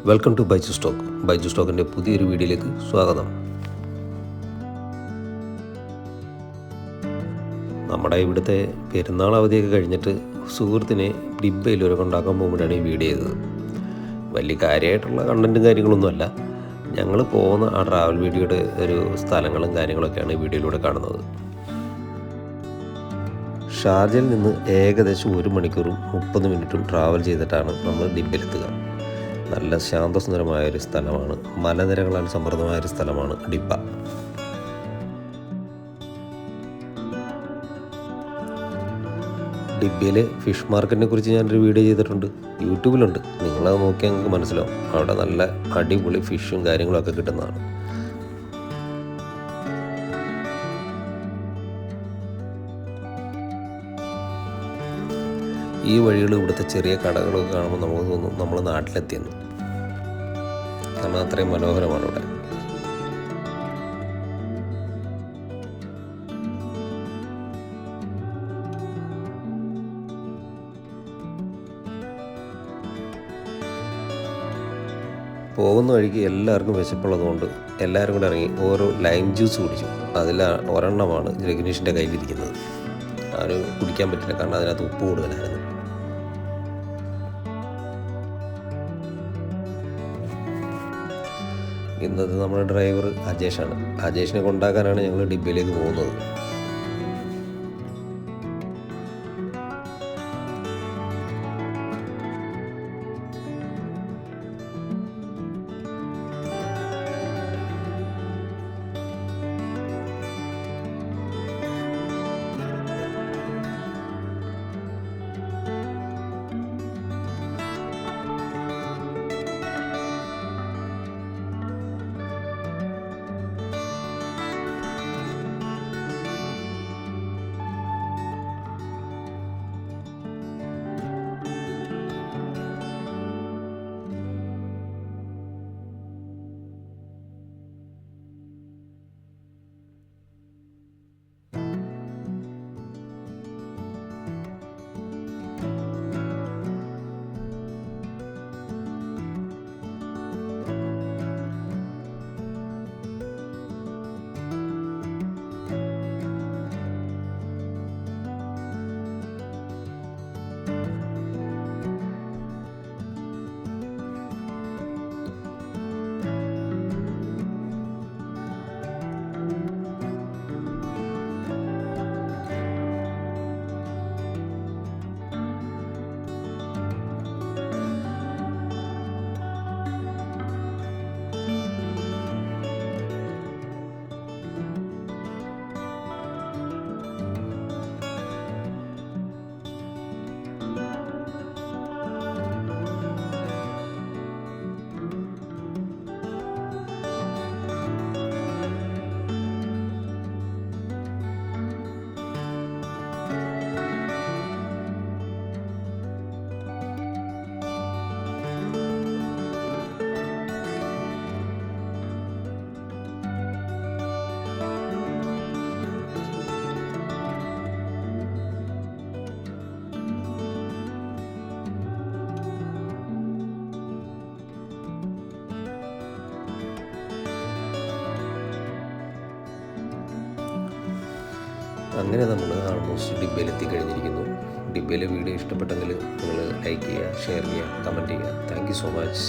Welcome to Byju stock. Byju സ്റ്റോക്കിൻ്റെ പുതിയൊരു വീഡിയോയിലേക്ക് സ്വാഗതം. നമ്മുടെ ഇവിടുത്തെ പെരുന്നാൾ അവധിയൊക്കെ കഴിഞ്ഞിട്ട് സുഹൃത്തിനെ ഡിബയിലൊരു കൊണ്ടാക്കാൻ പോകുമ്പോഴാണ് ഈ വീഡിയോ ചെയ്തത്. വലിയ കാര്യമായിട്ടുള്ള കണ്ടൻറ്റും കാര്യങ്ങളൊന്നുമല്ല. ഞങ്ങൾ പോകുന്ന ആ ട്രാവൽ വീഡിയോയുടെ ഒരു സ്ഥലങ്ങളും കാര്യങ്ങളൊക്കെയാണ് ഈ വീഡിയോയിലൂടെ കാണുന്നത്. ഷാർജയിൽ നിന്ന് ഏകദേശം 1 മണിക്കൂറും 30 മിനിറ്റും ട്രാവൽ ചെയ്തിട്ടാണ് നമ്മൾ ഡിബയിലെത്തുക. നല്ല ശാന്തസുന്ദരമായൊരു സ്ഥലമാണ്. മലനിരകളാൽ സമൃദ്ധമായൊരു സ്ഥലമാണ് ഡിബ. ഡിബയിലെ ഫിഷ് മാർക്കറ്റിനെ കുറിച്ച് ഞാനൊരു വീഡിയോ ചെയ്തിട്ടുണ്ട്, യൂട്യൂബിലുണ്ട്. നിങ്ങളത് നോക്കിയാൽ നിങ്ങൾക്ക് മനസ്സിലാവും. അവിടെ നല്ല അടിപൊളി ഫിഷും കാര്യങ്ങളൊക്കെ കിട്ടുന്നതാണ്. ഈ വഴികൾ, ഇവിടുത്തെ ചെറിയ കടകളൊക്കെ കാണുമ്പോൾ നമുക്ക് തോന്നും നമ്മൾ നാട്ടിലെത്തിയെന്ന്. കാരണം അത്രയും മനോഹരമാണ് ഇവിടെ. പോകുന്ന വഴിക്ക് എല്ലാവർക്കും വിശപ്പുള്ളതുകൊണ്ട് എല്ലാവരും കൂടെ ഇറങ്ങി ഓരോ ലൈം ജ്യൂസ് കുടിച്ചു. അതിൽ ഒരെണ്ണമാണ് രഗ്നീഷിൻ്റെ കയ്യിലിരിക്കുന്നത്. അവന് കുടിക്കാൻ പറ്റില്ല, കാരണം അതിനകത്ത് ഉപ്പ് കൂടുതലായിരുന്നു. ഇന്നത്തെ നമ്മുടെ ഡ്രൈവർ അജേഷാണ്. അജേഷിനെ കൊണ്ടാക്കാനാണ് ഞങ്ങൾ ഡിബയിലേക്ക് പോകുന്നത്. അങ്ങനെ നമ്മൾ ആൾമോസ്റ്റ് ഡിബയിലെത്തി കഴിഞ്ഞിരിക്കുന്നു. ഡിബയിലെ വീഡിയോ ഇഷ്ടപ്പെട്ടെങ്കിൽ നിങ്ങൾ ലൈക്ക് ചെയ്യുക, ഷെയർ ചെയ്യുക, കമൻറ്റ് ചെയ്യുക. Thank you so much.